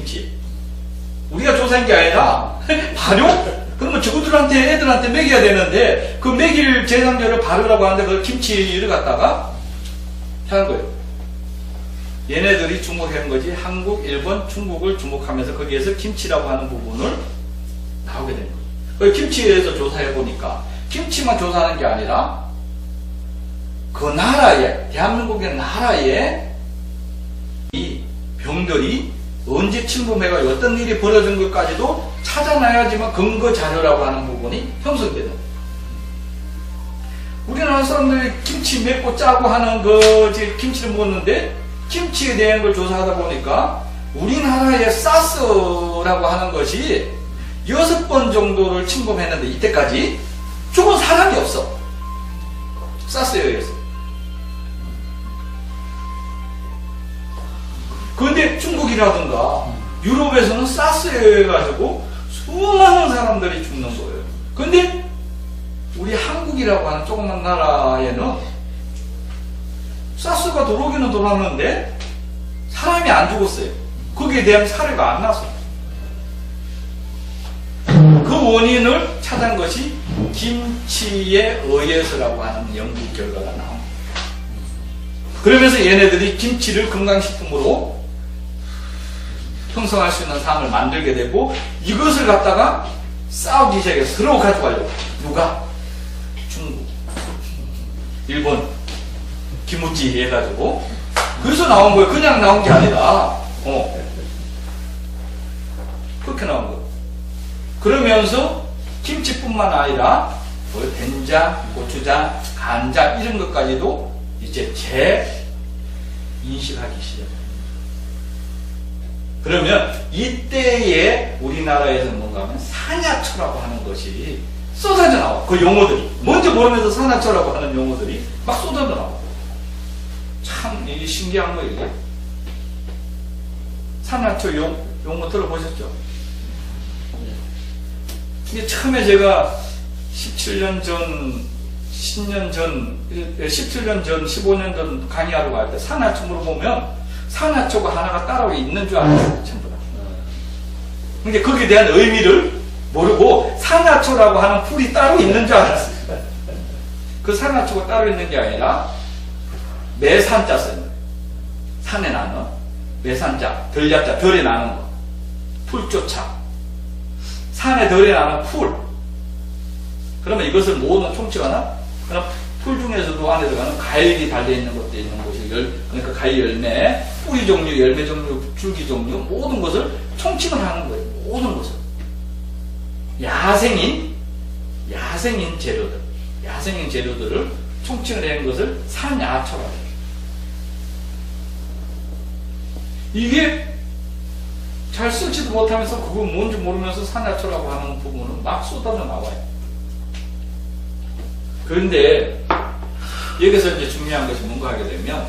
김치. 우리가 조사한 게 아니라 발효? 그러면 저들한테 애들한테 먹여야 되는데 그 먹일 제상제를 바르라고 하는데 그 김치를 갖다가 하는 거예요. 얘네들이 주목한 거지. 한국, 일본, 중국을 주목하면서 거기에서 김치라고 하는 부분을 나오게 된 거예요. 김치에서 조사해 보니까 김치만 조사하는 게 아니라 그 나라에, 대한민국의 나라에 이 병들이 언제 침범해가지고 어떤 일이 벌어진 것까지도 찾아놔야지만 근거 자료라고 하는 부분이 형성되는 거예요. 우리나라 사람들이 김치 맵고 짜고 하는 김치를 먹었는데 김치에 대한 걸 조사하다 보니까 우리나라의 사스라고 하는 것이 6번 정도를 침범했는데 이때까지 죽은 사람이 없어. 사스에 의해서. 그런데 중국이라든가 유럽에서는 사스에 가지고 수많은 사람들이 죽는 거예요. 근데 우리 한국이라고 하는 조그만 나라에는 사스가 들어오기는 들어왔는데 사람이 안 죽었어요. 거기에 대한 사례가 안 나서. 그 원인을 찾은 것이 김치에 의해서라고 하는 연구 결과가 나옵니다. 그러면서 얘네들이 김치를 건강식품으로 형성할 수 있는 사람을 만들게 되고 이것을 갖다가 싸우기 시작해서 서로 가져가려고. 누가? 중국, 일본, 기무찌 해가지고 그래서 나온 거예요. 그냥 나온 게 아니라 그렇게 나온 거예요. 그러면서 김치뿐만 아니라 된장, 고추장, 간장 이런 것까지도 이제 재인식하기 시작해요. 그러면 이때에 우리나라에서 뭔가 하면 산야초라고 하는 것이 쏟아져 나와. 그 용어들이 먼저 모르면서 산야초라고 하는 용어들이 막 쏟아져 나와. 참 이게 신기한 거예요. 이게. 산야초 용어 들어보셨죠? 이게 처음에 제가 17년 전, 10년 전, 17년 전, 15년 전 강의하러 갈 때 산야초 물어보면 산야초가 하나가 따로 있는 줄 알았어요. 전부 다. 근데 거기에 대한 의미를 모르고 산야초라고 하는 풀이 따로 있는 줄 알았어요. 그 산야초가 따로 있는 게 아니라 매산자 써요. 산에 나는 매산자, 덜자자, 덜에 나는 거. 풀조차. 산에 덜에 나는 풀. 그러면 이것을 모으는 총칭하나? 그럼 풀 중에서도 안에 들어가는 과일이 달려있는 것도 있는 것이 그러니까 과일 열매, 뿌리 종류, 열매 종류, 줄기 종류 모든 것을 총칭을 하는 거예요. 모든 것을. 야생인 재료들을 총칭을 하는 것을 산야초라고 해요. 이게 잘 쓰지도 못하면서 그거 뭔지 모르면서 산야초라고 하는 부분은 막 쏟아져 나와요. 그런데 여기서 이제 중요한 것이 뭔가 하게 되면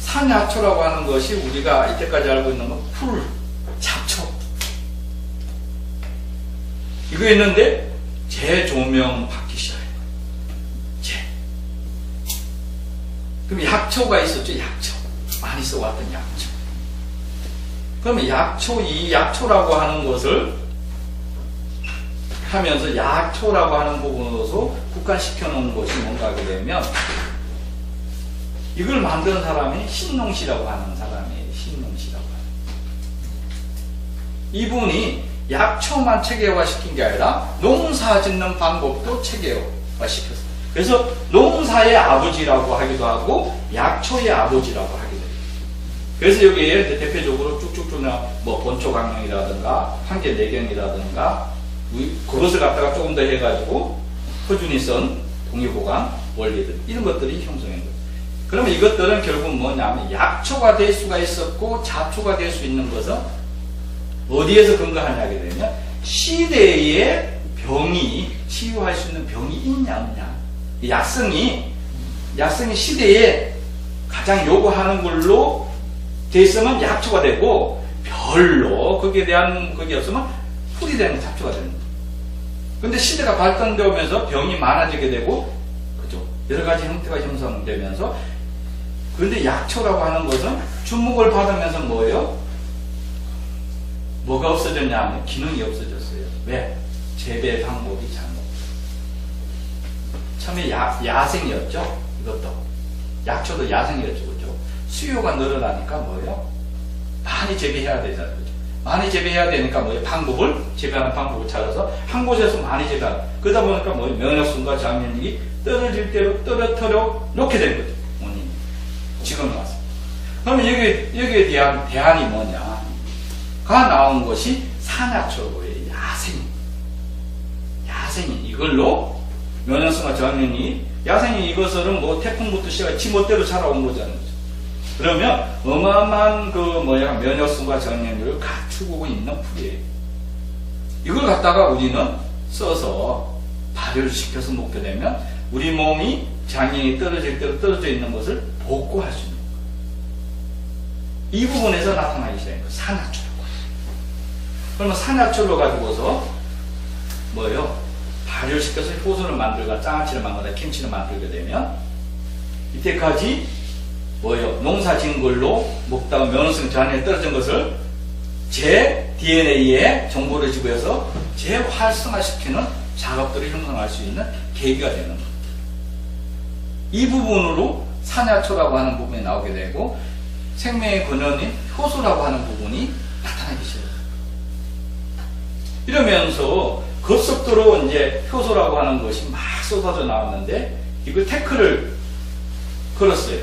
산야초라고 하는 것이 우리가 이때까지 알고 있는 건 풀, 잡초 이거 있는데 재조명 받기 시작해요. 그럼 약초가 있었죠. 약초 많이 써왔던 약초. 그러면 이 약초라고 하는 것을 하면서 약초라고 하는 부분으로서 국한시켜 놓은 것이 뭔가 하게 되면 이걸 만든 사람이 신농씨라고 하는 사람이에요. 신농씨라고 하는. 이분이 약초만 체계화시킨 게 아니라 농사 짓는 방법도 체계화시켰어요. 그래서 농사의 아버지라고 하기도 하고 약초의 아버지라고 하기도 해요. 그래서 여기에 대표적으로 쭉쭉쭉 뭐 본초강령이라든가 한계내경이라든가 그것을 갖다가 조금 더 해가지고 허준이 쓴 동의보감 원리들 이런 것들이 형성한 거예요. 그러면 이것들은 결국 뭐냐면 약초가 될 수가 있었고 잡초가 될 수 있는 것은 어디에서 근거하냐게 되면 시대에 병이 치유할 수 있는 병이 있냐 없냐. 약성이 시대에 가장 요구하는 걸로 돼 있으면 약초가 되고 별로 거기에 대한 그게 없으면 풀이 되는 잡초가 되는 거예요. 근데 시대가 발전되면서 병이 많아지게 되고 그죠? 여러 가지 형태가 형성되면서 그런데 약초라고 하는 것은 주목을 받으면서 뭐예요? 뭐가 없어졌냐 하면 기능이 없어졌어요. 왜? 재배 방법이 잘못. 처음에 야생이었죠. 이것도 약초도 야생이었죠. 그죠? 수요가 늘어나니까 뭐예요? 많이 재배해야 되잖아요. 그죠? 많이 재배해야 되니까 뭐예요? 방법을 재배하는 방법을 찾아서 한 곳에서 많이 재배하는. 그러다 보니까 뭐예요? 면역성과 장면이 떨어질 대로 떨어뜨려 놓게 된 거죠. 원인이. 지금 와서. 그럼 여기에 대한 대안이 뭐냐? 가 나온 것이 산약초고의 야생인 이걸로 면역성과 장면이 야생인 이것은 뭐 태풍부터 시작해 지 멋대로 자라온 거잖아요. 그러면 어마어마한 면역성과 장면을 갖추고 있는 풀이에요. 이걸 갖다가 우리는 써서 발효를 시켜서 먹게 되면 우리 몸이 장이 떨어질 대로 떨어져 있는 것을 복구할 수 있는 거예요. 이 부분에서 나타나기 시작한 거예요. 산약초라고. 그러면 산약초를 가지고서 뭐예요? 발효를 시켜서 효소를 만들거나 장아찌를 만들거나 김치를 만들게 되면 이때까지 뭐예요? 농사 지은 걸로 먹다가 면역성 장애에 떨어진 것을 제 DNA에 정보를 집어서 재활성화시키는 작업들을 형성할 수 있는 계기가 되는 겁니다. 이 부분으로 산야초라고 하는 부분이 나오게 되고 생명의 근원인 효소라고 하는 부분이 나타나기 시작합니다. 이러면서 급속도로 이제 효소라고 하는 것이 막 쏟아져 나왔는데 이걸 태클을 걸었어요.